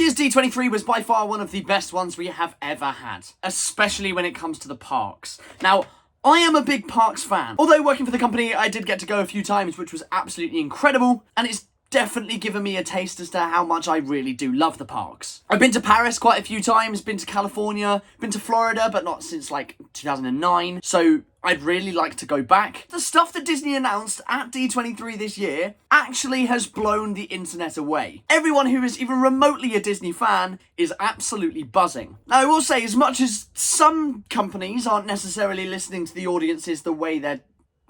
year's D23 was by far one of the best ones we have ever had, especially when it comes to the parks. Now, I am a big parks fan. Although working for the company, I did get to go a few times, which was absolutely incredible, and it's definitely given me a taste as to how much I really do love the parks. I've been to Paris quite a few times, been to California, been to Florida, but not since like 2009, so I'd really like to go back. The stuff that Disney announced at D23 this year actually has blown the internet away. Everyone who is even remotely a Disney fan is absolutely buzzing. Now, I will say, as much as some companies aren't necessarily listening to the audiences the way they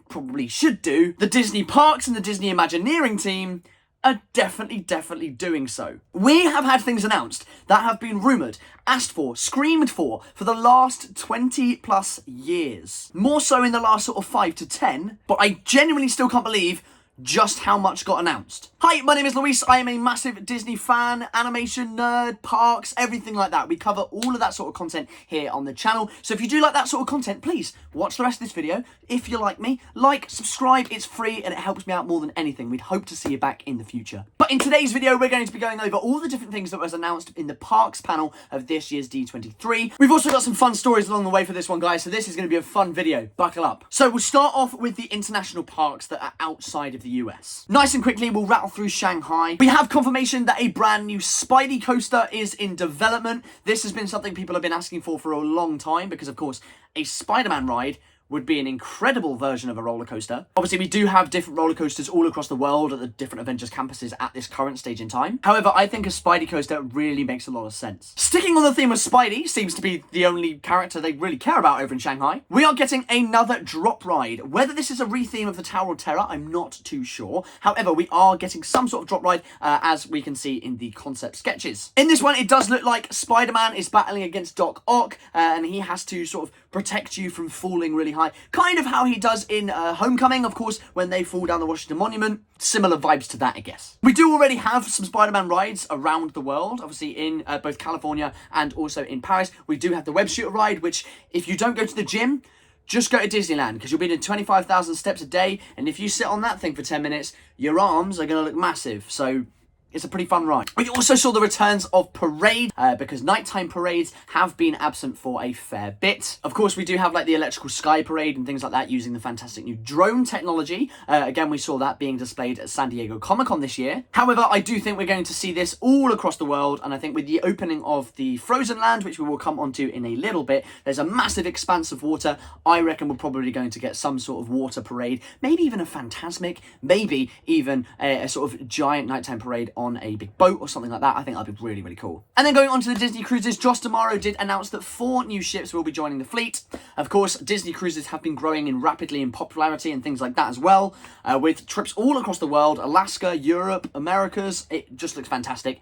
probably should do, the Disney Parks and the Disney Imagineering team are definitely doing so. We have had things announced that have been rumoured, asked for, screamed for the last 20 plus years. More so in the last sort of 5 to 10, but I genuinely still can't believe just how much got announced. Hi, my name is Luis. I am a massive Disney fan, animation nerd, parks, everything like that. We cover all of that sort of content here on the channel. So if you do like that sort of content, please watch the rest of this video. If you like me, like, subscribe, it's free and it helps me out more than anything. We'd hope to see you back in the future. But in today's video, we're going to be going over all the different things that was announced in the parks panel of this year's D23. We've also got some fun stories along the way for this one, guys, so this is going to be a fun video. Buckle up. So we'll start off with the international parks that are outside of the US. Nice and quickly, we'll rattle through Shanghai. We have confirmation that a brand new Spidey coaster is in development. This has been something people have been asking for a long time because, of course, a Spider-Man ride would be an incredible version of a roller coaster. Obviously, we do have different roller coasters all across the world at the different Avengers campuses at this current stage in time. However, I think a Spidey coaster really makes a lot of sense. Sticking on the theme of Spidey, seems to be the only character they really care about over in Shanghai. We are getting another drop ride. Whether this is a retheme of the Tower of Terror, I'm not too sure. However, we are getting some sort of drop ride, as we can see in the concept sketches. In this one, it does look like Spider-Man is battling against Doc Ock, and he has to sort of protect you from falling really high. Kind of how he does in Homecoming, of course, when they fall down the Washington Monument. Similar vibes to that, I guess. We do already have some Spider-Man rides around the world, obviously in both California and also in Paris. We do have the Web Shooter ride, which if you don't go to the gym, just go to Disneyland, because you'll be doing 25,000 steps a day, and if you sit on that thing for 10 minutes, your arms are going to look massive, so it's a pretty fun ride. We also saw the returns of parade, because nighttime parades have been absent for a fair bit. Of course, we do have like the electrical sky parade and things like that using the fantastic new drone technology. Again, we saw that being displayed at San Diego Comic-Con this year. However, I do think we're going to see this all across the world, and I think with the opening of the Frozen Land, which we will come onto in a little bit, there's a massive expanse of water. I reckon we're probably going to get some sort of water parade, maybe even a Fantasmic, maybe even a sort of giant nighttime parade on a big boat or something like that. I think that'd be really really cool. And then going on to the Disney cruises, Josh D'Amaro did announce that 4 new ships will be joining the fleet. Of course, Disney cruises have been growing rapidly in popularity and things like that as well, with trips all across the world: Alaska, Europe, Americas. It just looks fantastic.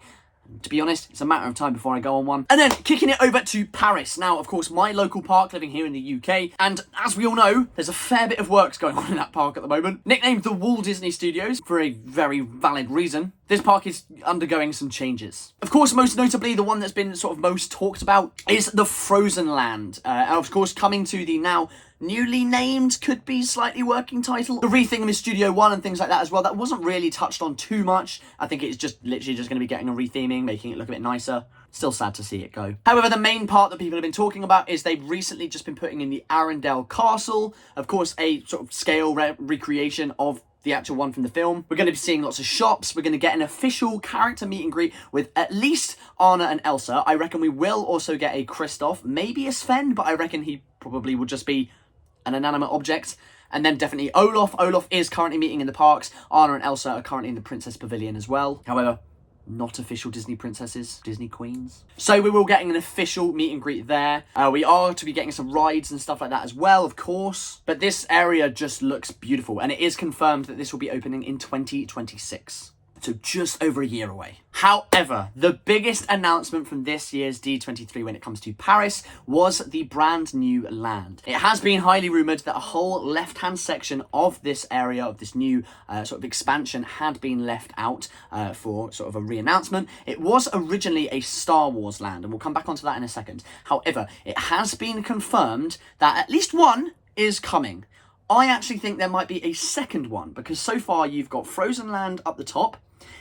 To be honest, it's a matter of time before I go on one. And then kicking it over to Paris. Now, of course, my local park, living here in the UK. And as we all know, there's a fair bit of works going on in that park at the moment. Nicknamed the Walt Disney Studios for a very valid reason, this park is undergoing some changes. Of course, most notably, the one that's been sort of most talked about is the Frozen Land. And of course, coming to the now newly named, could be slightly working title, the rethink of Studio One and things like that as well. That wasn't really touched on too much. I think it's just literally just going to be getting a retheming, making it look a bit nicer. Still sad to see it go. However, the main part that people have been talking about is they've recently just been putting in the Arendelle Castle. Of course, a sort of scale recreation of the actual one from the film. We're going to be seeing lots of shops. We're going to get an official character meet and greet with at least Anna and Elsa. I reckon we will also get a Kristoff, maybe a Sven, but I reckon he probably will just be an inanimate object. And then definitely Olaf. Olaf is currently meeting in the parks. Anna and Elsa are currently in the Princess Pavilion as well. However, not official Disney princesses, Disney queens. So we will getting an official meet and greet there. We are to be getting some rides and stuff like that as well, of course. But this area just looks beautiful, and it is confirmed that this will be opening in 2026. So just over a year away. However, the biggest announcement from this year's D23 when it comes to Paris was the brand new land. It has been highly rumoured that a whole left-hand section of this area, of this new sort of expansion, had been left out for sort of a re-announcement. It was originally a Star Wars land, and we'll come back onto that in a second. However, it has been confirmed that at least one is coming. I actually think there might be a second one, because so far you've got Frozen Land up the top,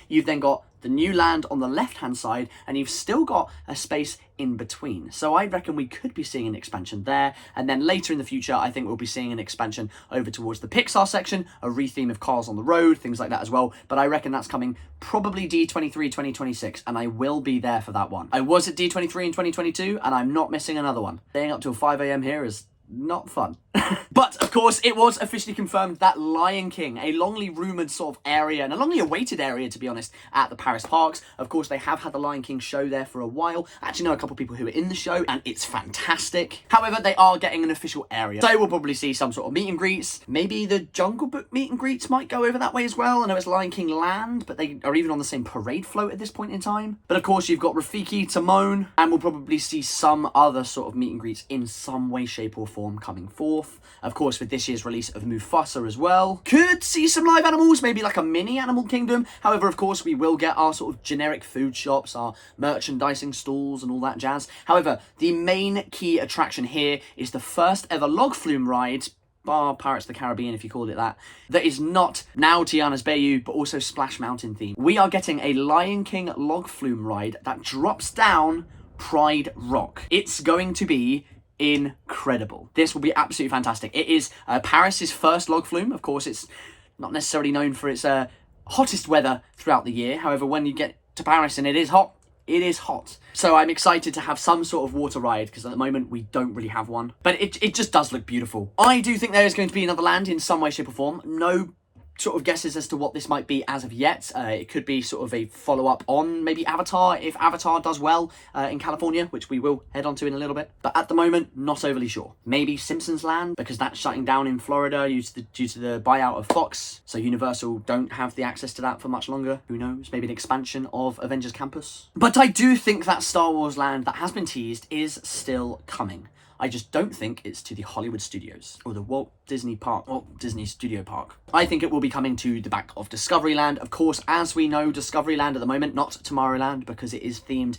You've then got the new land on the left-hand side, and you've still got a space in between. So I reckon we could be seeing an expansion there, and then later in the future, I think we'll be seeing an expansion over towards the Pixar section, a retheme of Cars on the Road, things like that as well. But I reckon that's coming probably D23 2026, and I will be there for that one. I was at D23 in 2022, and I'm not missing another one. Staying up till 5 a.m. here is not fun. But, of course, it was officially confirmed that Lion King, a longly rumoured sort of area, and a longly awaited area, to be honest, at the Paris parks. Of course, they have had the Lion King show there for a while. I actually know a couple of people who are in the show, and it's fantastic. However, they are getting an official area. So we'll probably see some sort of meet and greets. Maybe the Jungle Book meet and greets might go over that way as well. I know it's Lion King Land, but they are even on the same parade float at this point in time. But, of course, you've got Rafiki, Timon, and we'll probably see some other sort of meet and greets in some way, shape, or form coming forth. Of course, with this year's release of Mufasa as well. Could see some live animals, maybe like a mini Animal Kingdom. However, of course, we will get our sort of generic food shops, our merchandising stalls and all that jazz. However, the main key attraction here is the first ever log flume ride, bar Pirates of the Caribbean if you call it that is not now Tiana's Bayou, but also Splash Mountain theme. We are getting a Lion King log flume ride that drops down Pride Rock. It's going to be incredible. This will be absolutely fantastic. It is Paris's first log flume. Of course, it's not necessarily known for its hottest weather throughout the year. However, when you get to Paris and it is hot, it is hot. So I'm excited to have some sort of water ride, because at the moment we don't really have one. But it just does look beautiful. I do think there is going to be another land in some way, shape or form. No sort of guesses as to what this might be as of yet. It could be sort of a follow-up on maybe Avatar, if Avatar does well in California, which we will head on to in a little bit. But at the moment, not overly sure. Maybe Simpsons Land, because that's shutting down in Florida due to the buyout of Fox. So Universal don't have the access to that for much longer. Who knows? Maybe an expansion of Avengers Campus. But I do think that Star Wars Land that has been teased is still coming. I just don't think it's to the Hollywood Studios or the Walt Disney Studio Park. I think it will be coming to the back of Discoveryland. Of course, as we know, Discoveryland at the moment, not Tomorrowland, because it is themed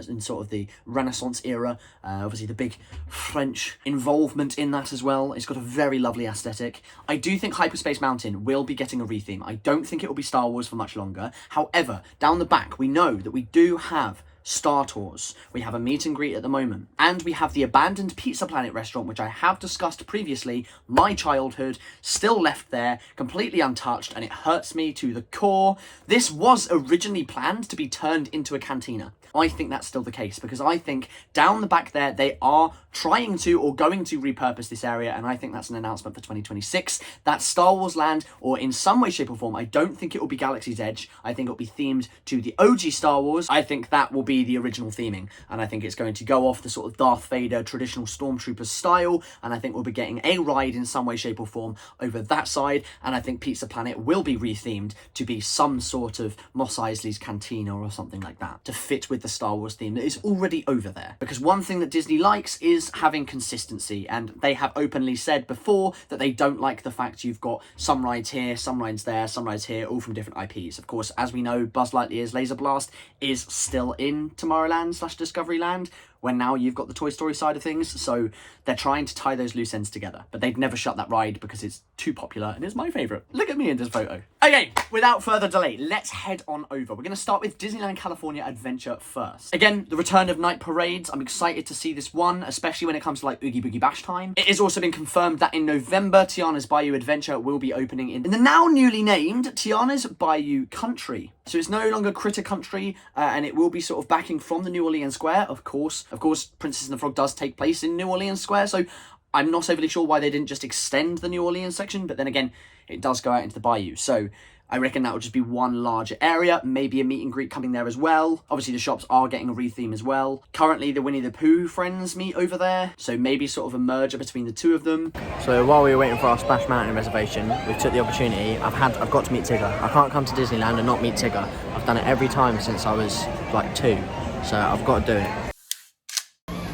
in sort of the Renaissance era. Obviously, the big French involvement in that as well. It's got a very lovely aesthetic. I do think Hyperspace Mountain will be getting a retheme. I don't think it will be Star Wars for much longer. However, down the back, we know that we do have Star Tours. We have a meet and greet at the moment. And we have the abandoned Pizza Planet restaurant, which I have discussed previously. My childhood, still left there, completely untouched, and it hurts me to the core. This was originally planned to be turned into a cantina. I think that's still the case, because I think down the back there, they are trying to or going to repurpose this area, and I think that's an announcement for 2026. That's Star Wars Land, or in some way, shape or form, I don't think it will be Galaxy's Edge. I think it'll be themed to the OG Star Wars. I think that will be the original theming, and I think it's going to go off the sort of Darth Vader traditional Stormtrooper style, and I think we'll be getting a ride in some way, shape or form over that side, and I think Pizza Planet will be rethemed to be some sort of Mos Eisley's Cantina or something like that, to fit with the Star Wars theme that is already over there. Because one thing that Disney likes is having consistency, and they have openly said before that they don't like the fact you've got some rides here, some rides there, some rides here, all from different IPs. Of course, as we know, Buzz Lightyear's Laser Blast is still in Tomorrowland/Discoveryland, when now you've got the Toy Story side of things, so they're trying to tie those loose ends together. But they'd never shut that ride because it's too popular, and it's my favourite. Look at me in this photo. Okay, without further delay, let's head on over. We're going to start with Disneyland California Adventure first. Again, the return of night parades. I'm excited to see this one, especially when it comes to like Oogie Boogie Bash time. It has also been confirmed that in November, Tiana's Bayou Adventure will be opening in the now newly named Tiana's Bayou Country. So it's no longer Critter Country, and it will be sort of backing from the New Orleans Square, of course. Of course, Princess and the Frog does take place in New Orleans Square, so I'm not overly sure why they didn't just extend the New Orleans section, but then again, it does go out into the bayou. So I reckon that will just be one larger area, maybe a meet and greet coming there as well. Obviously, the shops are getting a retheme as well. Currently, the Winnie the Pooh friends meet over there, so maybe sort of a merger between the two of them. So while we were waiting for our Splash Mountain reservation, we took the opportunity. I've got to meet Tigger. I can't come to Disneyland and not meet Tigger. I've done it every time since I was like 2, so I've got to do it.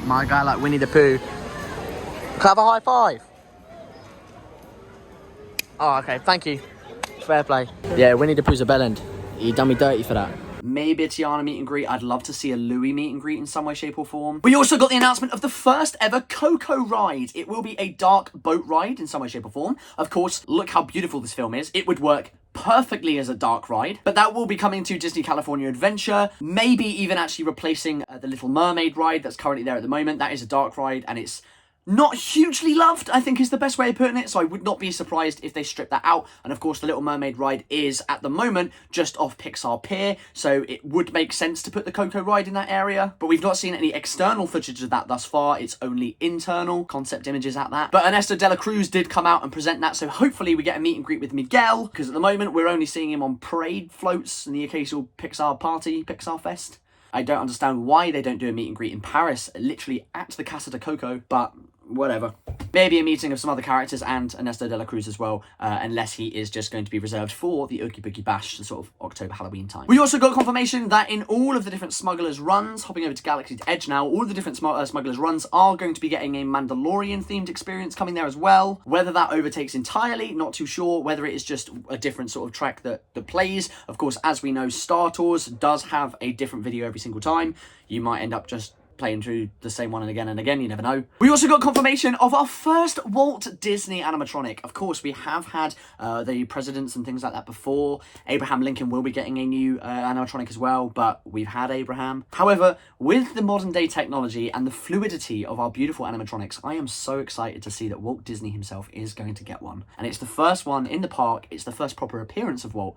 My guy like Winnie the Pooh. Can I have a high five? Oh, okay, thank you. Fair play. Yeah, Winnie the Pooh's a bellend. You done me dirty for that. Maybe a Tiana meet and greet. I'd love to see a Louis meet and greet in some way, shape or form. We also got the announcement of the first ever Coco ride. It will be a dark boat ride in some way, shape or form. Of course, look how beautiful this film is. It would work perfectly as a dark ride, but that will be coming to Disney California Adventure, maybe even actually replacing the Little Mermaid ride that's currently there at the moment. That is a dark ride, and it's not hugely loved, I think is the best way of putting it, so I would not be surprised if they strip that out. And of course, the Little Mermaid ride is, at the moment, just off Pixar Pier, so it would make sense to put the Coco ride in that area, but we've not seen any external footage of that thus far. It's only internal concept images at that. But Ernesto de la Cruz did come out and present that, so hopefully we get a meet and greet with Miguel, because at the moment, we're only seeing him on parade floats and the occasional Pixar party, Pixar Fest. I don't understand why they don't do a meet and greet in Paris, literally at the Casa de Coco, but whatever. Maybe a meeting of some other characters and Ernesto de la Cruz as well, unless he is just going to be reserved for the Oogie Boogie Bash, the sort of October Halloween time. We also got confirmation that in all of the different Smugglers runs, hopping over to Galaxy's Edge now, all of the different Smugglers runs are going to be getting a Mandalorian-themed experience coming there as well. Whether that overtakes entirely, not too sure. Whether it is just a different sort of track that plays. Of course, as we know, Star Tours does have a different video every single time. You might end up just playing through the same one and again, you never know. We also got confirmation of our first Walt Disney animatronic. Of course, we have had the presidents and things like that before. Abraham Lincoln will be getting a new animatronic as well, but we've had Abraham. However, with the modern day technology and the fluidity of our beautiful animatronics, I am so excited to see that Walt Disney himself is going to get one. And it's the first one in the park. It's the first proper appearance of Walt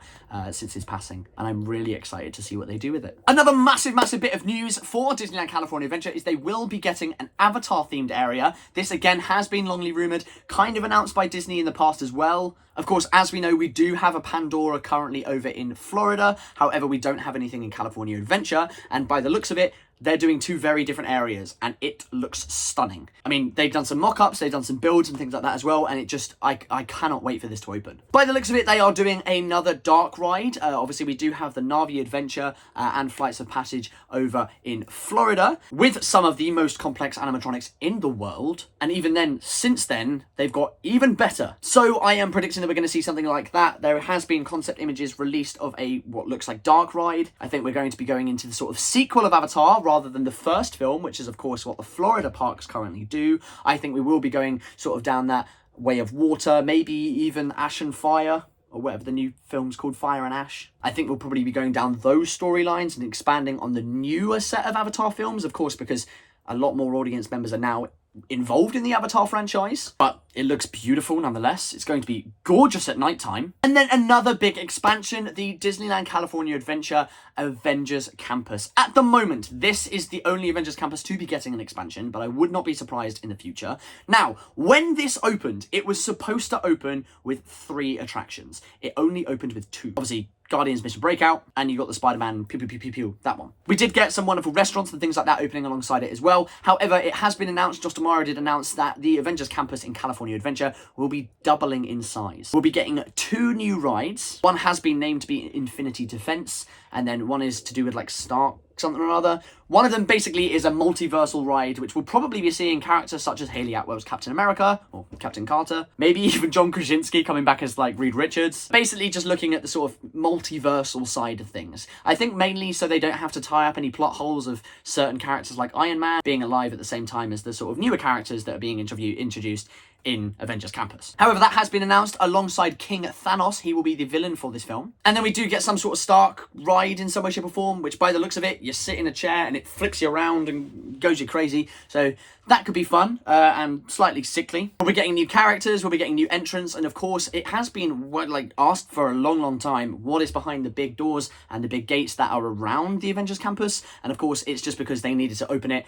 since his passing. And I'm really excited to see what they do with it. Another massive bit of news for Disneyland California Adventure is they will be getting an Avatar themed area. This again has been longly rumoured, kind of announced by Disney in the past as well. Of course, as we know, we do have a Pandora currently over in Florida. However, we don't have anything in California Adventure. And by the looks of it, they're doing two very different areas, and it looks stunning. I mean, they've done some mock-ups, they've done some builds and things like that as well, and it just, I cannot wait for this to open. By the looks of it, they are doing another dark ride. Obviously, we do have the Na'vi Adventure and Flights of Passage over in Florida, with some of the most complex animatronics in the world. And even then, since then, they've got even better. So I am predicting that we're going to see something like that. There has been concept images released of what looks like dark ride. I think we're going to be going into the sort of sequel of Avatar, rather than the first film, which is of course what the Florida parks currently do. I think we will be going sort of down that way of water, maybe even Ash and Fire, or whatever the new film's called, Fire and Ash. I think we'll probably be going down those storylines and expanding on the newer set of Avatar films, of course, because a lot more audience members are now involved in the Avatar franchise, but it looks beautiful nonetheless. It's going to be gorgeous at nighttime. And then another big expansion, the Disneyland California Adventure Avengers Campus. At the moment, this is the only Avengers Campus to be getting an expansion, but I would not be surprised in the future. Now, when this opened, it was supposed to open with 3 attractions. It only opened with 2. Obviously, Guardians Mission Breakout, and you got the Spider-Man pew pew pew pew pew, that one. We did get some wonderful restaurants and things like that opening alongside it as well. However, it has been announced, Josh D'Amaro did announce that the Avengers Campus in California Adventure will be doubling in size. We'll be getting 2 new rides. One has been named to be Infinity Defense, and then one is to do with like Stark something or other. One of them basically is a multiversal ride, which will probably be seeing characters such as Hayley Atwell's Captain America, or Captain Carter, maybe even John Krasinski coming back as like Reed Richards. Basically just looking at the sort of multiversal side of things. I think mainly so they don't have to tie up any plot holes of certain characters like Iron Man being alive at the same time as the sort of newer characters that are being introduced in Avengers Campus. However, that has been announced alongside King Thanos. He will be the villain for this film. And then we do get some sort of Stark ride in some way, shape or form, which by the looks of it, you sit in a chair and it flips you around and goes you crazy. So that could be fun and slightly sickly. We'll be getting new characters, we'll be getting new entrants, and of course, it has been asked for a long time, what is behind the big doors and the big gates that are around the Avengers Campus? And of course, it's just because they needed to open it.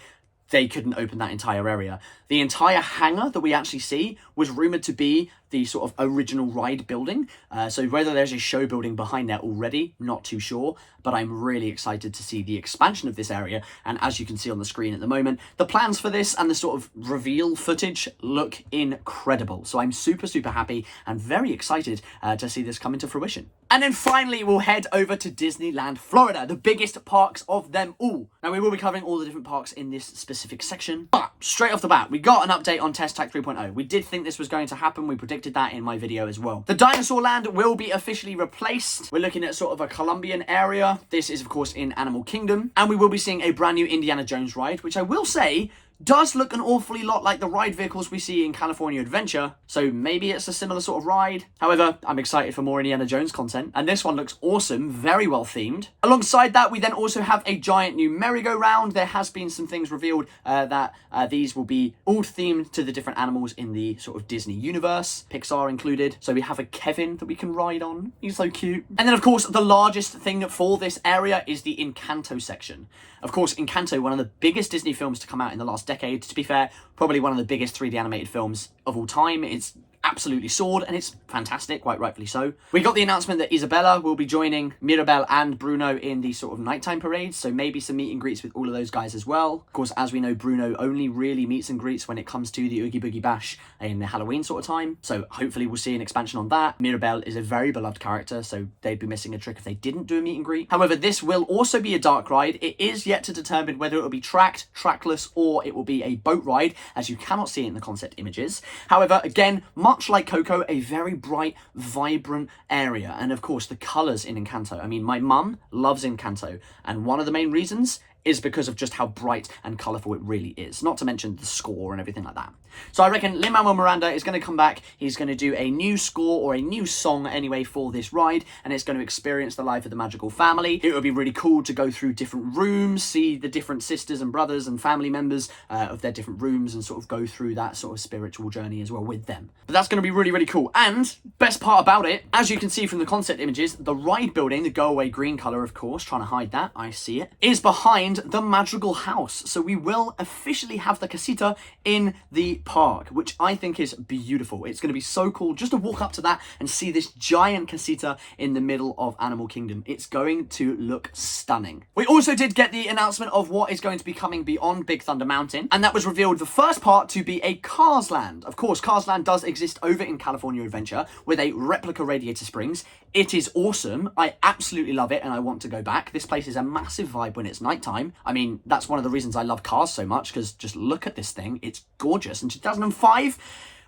They couldn't open that entire area. The entire hangar that we actually see was rumoured to be the sort of original ride building. So whether there's a show building behind there already, not too sure, but I'm really excited to see the expansion of this area. And as you can see on the screen at the moment, the plans for this and the sort of reveal footage look incredible. So I'm super happy and very excited to see this come into fruition. And then finally, we'll head over to Disneyland Florida, the biggest parks of them all. Now, we will be covering all the different parks in this specific section, but straight off the bat, we got an update on Test Track 3.0. We did think this was going to happen. We predicted that in my video as well. The Dinosaur Land will be officially replaced. We're looking at sort of a Colombian area. This is, of course, in Animal Kingdom. And we will be seeing a brand new Indiana Jones ride, which I will say does look an awfully lot like the ride vehicles we see in California Adventure, so maybe it's a similar sort of ride. However, I'm excited for more Indiana Jones content, and this one looks awesome, very well themed. Alongside that, we then also have a giant new merry-go-round. There has been some things revealed that these will be all themed to the different animals in the sort of Disney universe, Pixar included. So we have a Kevin that we can ride on. He's so cute. And then, of course, the largest thing for this area is the Encanto section. Of course, Encanto, one of the biggest Disney films to come out in the last decade. To be fair, probably one of the biggest 3D animated films of all time. It's absolutely soared, and it's fantastic, quite rightfully so. We got the announcement that Isabella will be joining Mirabel and Bruno in the sort of nighttime parades, so maybe some meet and greets with all of those guys as well. Of course, as we know, Bruno only really meets and greets when it comes to the Oogie Boogie Bash in the Halloween sort of time, so hopefully we'll see an expansion on that. Mirabel is a very beloved character, so they'd be missing a trick if they didn't do a meet and greet. However, this will also be a dark ride. It is yet to determine whether it will be tracked, trackless, or it will be a boat ride, as you cannot see it in the concept images. However, again, much like Coco, a very bright, vibrant area. And of course, the colours in Encanto. I mean, my mum loves Encanto, and one of the main reasons is because of just how bright and colourful it really is. Not to mention the score and everything like that. So I reckon Lin-Manuel Miranda is going to come back. He's going to do a new score, or a new song anyway, for this ride, and it's going to experience the life of the magical family. It would be really cool to go through different rooms, see the different sisters and brothers and family members of their different rooms, and sort of go through that sort of spiritual journey as well with them. But that's going to be really, really cool. And best part about it, as you can see from the concept images, the ride building, the go-away green colour, of course, trying to hide that, I see it, is behind the Madrigal House. So we will officially have the casita in the park, which I think is beautiful. It's going to be so cool just to walk up to that and see this giant casita in the middle of Animal Kingdom. It's going to look stunning. We also did get the announcement of what is going to be coming beyond Big Thunder Mountain, and that was revealed the first part to be a Cars Land. Of course, Cars Land does exist over in California Adventure with a replica Radiator Springs. It is awesome. I absolutely love it, and I want to go back. This place is a massive vibe when it's nighttime. I mean, that's one of the reasons I love Cars so much, because just look at this thing. It's gorgeous. In 2005,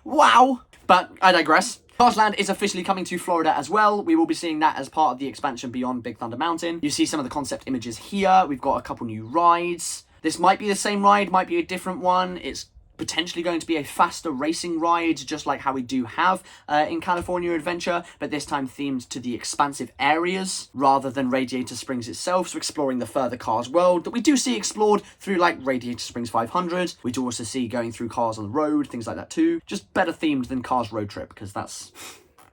wow. But I digress. Cars Land is officially coming to Florida as well. We will be seeing that as part of the expansion beyond Big Thunder Mountain. You see some of the concept images here. We've got a couple new rides. This might be the same ride, might be a different one. It's potentially going to be a faster racing ride, just like how we do have in California Adventure, but this time themed to the expansive areas rather than Radiator Springs itself, so exploring the further Cars world that we do see explored through like Radiator Springs 500. We do also see going through Cars on the Road, things like that too. Just better themed than Cars Road Trip, because that's...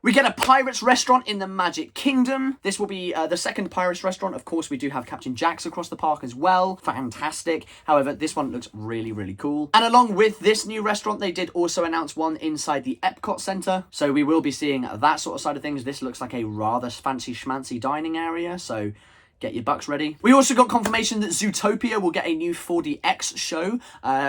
We get a Pirates restaurant in the Magic Kingdom. This will be the second Pirates restaurant. Of course, we do have Captain Jack's across the park as well. Fantastic. However, this one looks really, really cool. And along with this new restaurant, they did also announce one inside the Epcot Center. So we will be seeing that sort of side of things. This looks like a rather fancy schmancy dining area. So get your bucks ready. We also got confirmation that Zootopia will get a new 4DX show.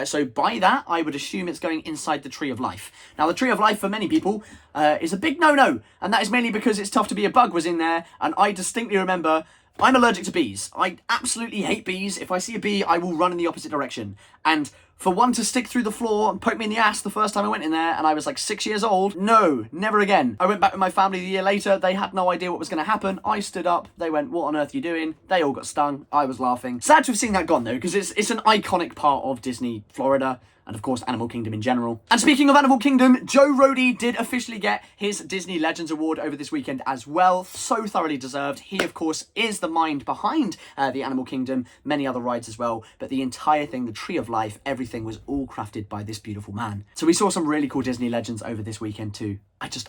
So by that, I would assume it's going inside the Tree of Life. Now, the Tree of Life, for many people, is a big no-no. And that is mainly because It's Tough to Be a Bug was in there. And I distinctly remember, I'm allergic to bees. I absolutely hate bees. If I see a bee, I will run in the opposite direction. And for one to stick through the floor and poke me in the ass the first time I went in there, and I was like 6 years old, no, never again. I went back with my family the year later. They had no idea what was going to happen. I stood up. They went, "What on earth are you doing?" They all got stung. I was laughing. Sad to have seen that gone, though, because it's an iconic part of Disney Florida, and of course Animal Kingdom in general. And speaking of Animal Kingdom, Joe Rohde did officially get his Disney Legends Award over this weekend as well. So thoroughly deserved. He, of course, is the mind behind the Animal Kingdom, many other rides as well, but the entire thing, the Tree of Life, everything was all crafted by this beautiful man. So we saw some really cool Disney Legends over this weekend too.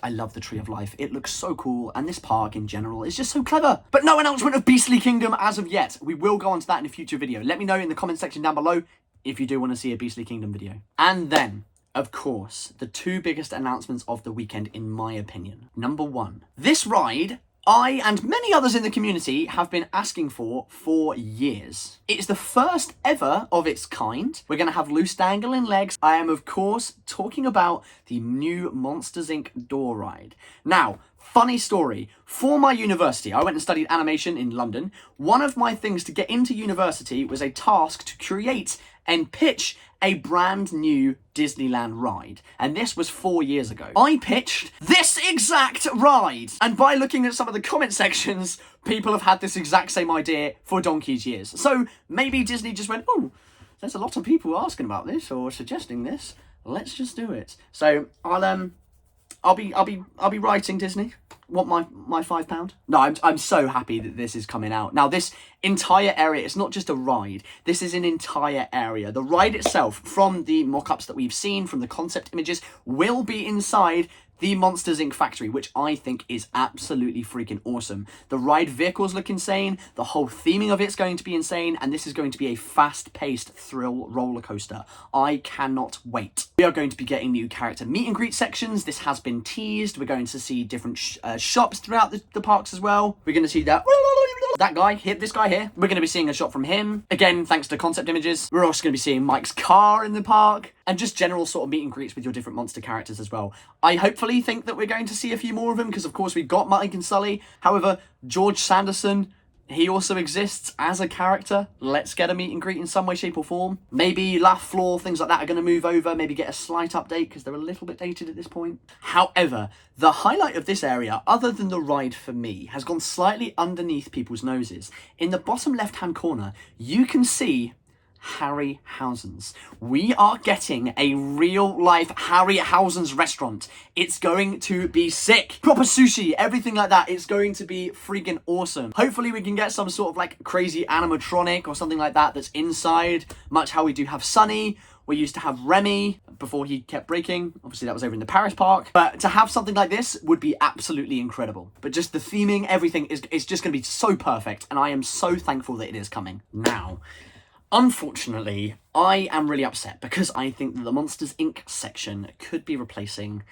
I love the Tree of Life. It looks so cool, and this park in general is just so clever. But no announcement of Beastly Kingdom as of yet. We will go on to that in a future video. Let me know in the comment section down below if you do want to see a Beastly Kingdom video. And then, of course, the two biggest announcements of the weekend, in my opinion. Number one, this ride I and many others in the community have been asking for years. It's the first ever of its kind. We're going to have loose dangling legs. I am, of course, talking about the new Monsters, Inc. door ride. Now, funny story. For my university, I went and studied animation in London. One of my things to get into university was a task to create and pitch a brand new Disneyland ride. And this was 4 years ago. I pitched this exact ride. And by looking at some of the comment sections, people have had this exact same idea for donkey's years. So maybe Disney just went, "Oh, there's a lot of people asking about this or suggesting this. Let's just do it. So I'll be writing Disney. Want my £5? No, I'm so happy that this is coming out. Now, this entire area, it's not just a ride. This is an entire area. The ride itself, from the mock-ups that we've seen, from the concept images, will be inside the Monsters Inc. factory, which I think is absolutely freaking awesome. The ride vehicles look insane, the whole theming of it's going to be insane, and this is going to be a fast-paced thrill roller coaster. I cannot wait. We are going to be getting new character meet and greet sections. This has been teased. We're going to see different shops throughout the parks as well. We're going to see that guy here, this guy here. We're going to be seeing a shot from him. Again, thanks to concept images. We're also going to be seeing Mike's car in the park, and just general sort of meet and greets with your different monster characters as well. I hopefully think that we're going to see a few more of them, because of course we've got Mike and Sully. However, George Sanderson, he also exists as a character. Let's get a meet and greet in some way, shape or form. Maybe Laugh Floor, things like that are going to move over. Maybe get a slight update because they're a little bit dated at this point. However, the highlight of this area, other than the ride for me, has gone slightly underneath people's noses. In the bottom left-hand corner, you can see Harryhausen's. We are getting a real-life Harryhausen's restaurant. It's going to be sick. Proper sushi, everything like that. It's going to be freaking awesome. Hopefully we can get some sort of like crazy animatronic or something like that that's inside, much how we do have Sunny. We used to have Remy before he kept breaking. Obviously that was over in the Paris park. But to have something like this would be absolutely incredible. But just the theming, everything is just going to be so perfect. And I am so thankful that it is coming now. Unfortunately, I am really upset because I think that the Monsters Inc. section could be replacing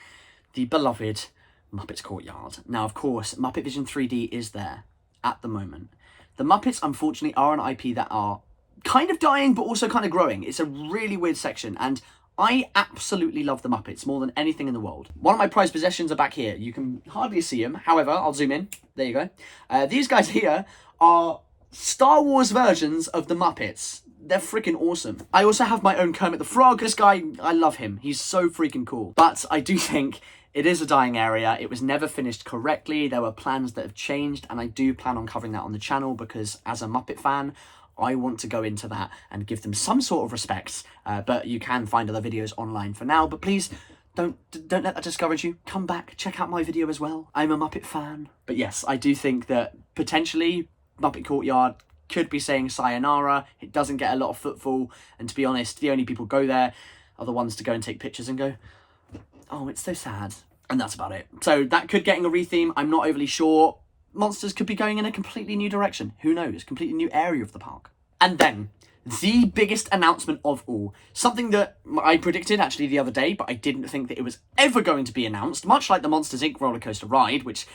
the beloved Muppets Courtyard. Now, of course, Muppet Vision 3D is there at the moment. The Muppets, unfortunately, are an IP that are kind of dying, but also kind of growing. It's a really weird section, and I absolutely love the Muppets more than anything in the world. One of my prized possessions are back here. You can hardly see them. However, I'll zoom in. There you go. These guys here are Star Wars versions of the Muppets. They're freaking awesome. I also have my own Kermit the Frog. This guy, I love him. He's so freaking cool. But I do think it is a dying area. It was never finished correctly. There were plans that have changed, and I do plan on covering that on the channel because as a Muppet fan, I want to go into that and give them some sort of respect. But you can find other videos online for now. But please, don't let that discourage you. Come back, check out my video as well. I'm a Muppet fan. But yes, I do think that potentially Muppet Courtyard could be saying sayonara. It doesn't get a lot of footfall, and to be honest, the only people go there are the ones to go and take pictures and go, oh, it's so sad. And that's about it. So that could getting a retheme. I'm not overly sure. Monsters could be going in a completely new direction. Who knows? Completely new area of the park. And then the biggest announcement of all, something that I predicted actually the other day, but I didn't think that it was ever going to be announced, much like the Monsters Inc. roller coaster ride, which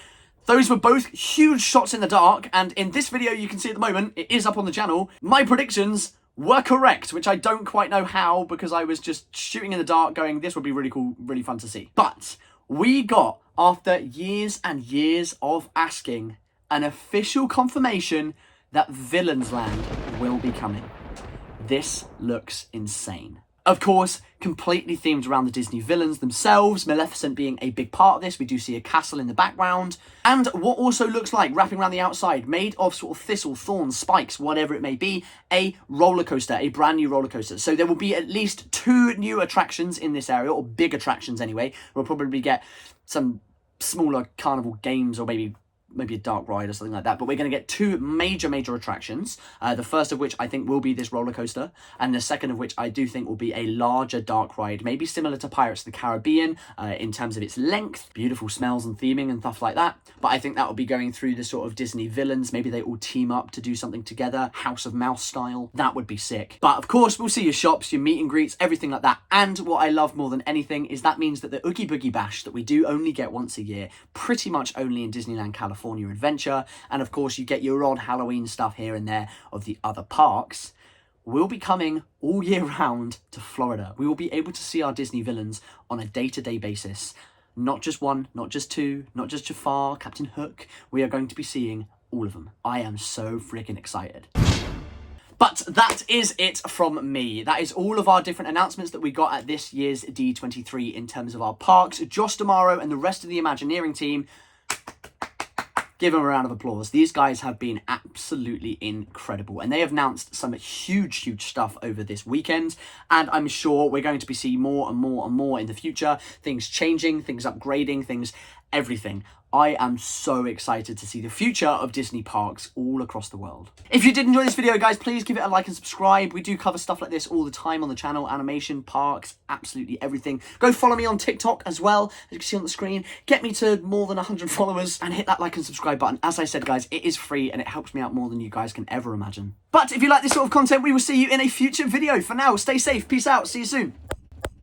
those were both huge shots in the dark, and in this video you can see at the moment, it is up on the channel, my predictions were correct, which I don't quite know how, because I was just shooting in the dark going, this would be really cool, really fun to see. But we got, after years and years of asking, an official confirmation that Villains Land will be coming. This looks insane. Of course, completely themed around the Disney villains themselves, Maleficent being a big part of this. We do see a castle in the background. And what also looks like, wrapping around the outside, made of sort of thistle, thorns, spikes, whatever it may be, a roller coaster, a brand new roller coaster. So there will be at least 2 new attractions in this area, or big attractions anyway. We'll probably get some smaller carnival games, or maybe a dark ride or something like that, but we're going to get 2 major attractions, the first of which I think will be this roller coaster, and the second of which I do think will be a larger dark ride, maybe similar to Pirates of the Caribbean in terms of its length, beautiful smells and theming and stuff like that. But I think that will be going through the sort of Disney villains. Maybe they all team up to do something together, House of Mouse style. That would be sick. But of course, we'll see your shops, your meet and greets, everything like that. And what I love more than anything is that means that the Oogie Boogie Bash that we do only get once a year, pretty much only in Disneyland California Adventure, and of course you get your odd Halloween stuff here and there of the other parks, will be coming all year round to Florida. We will be able to see our Disney villains on a day-to-day basis. Not just one, not just 2, not just Jafar, Captain Hook. We are going to be seeing all of them. I am so freaking excited. But that is it from me. That is all of our different announcements that we got at this year's D23 in terms of our parks. Josh D'Amaro and the rest of the Imagineering team, Give them a round of applause. These guys have been absolutely incredible, and they have announced some huge stuff over this weekend, and I'm sure we're going to be seeing more and more in the future. Things changing, things upgrading, things everything. I am so excited to see the future of Disney parks all across the world. If you did enjoy this video, guys, please give it a like and subscribe. We do cover stuff like this all the time on the channel, animation, parks, absolutely everything. Go follow me on TikTok as well, as you can see on the screen. Get me to more than 100 followers and hit that like and subscribe button. As I said, guys, it is free and it helps me out more than you guys can ever imagine. But if you like this sort of content, we will see you in a future video. For now, stay safe, peace out, see you soon.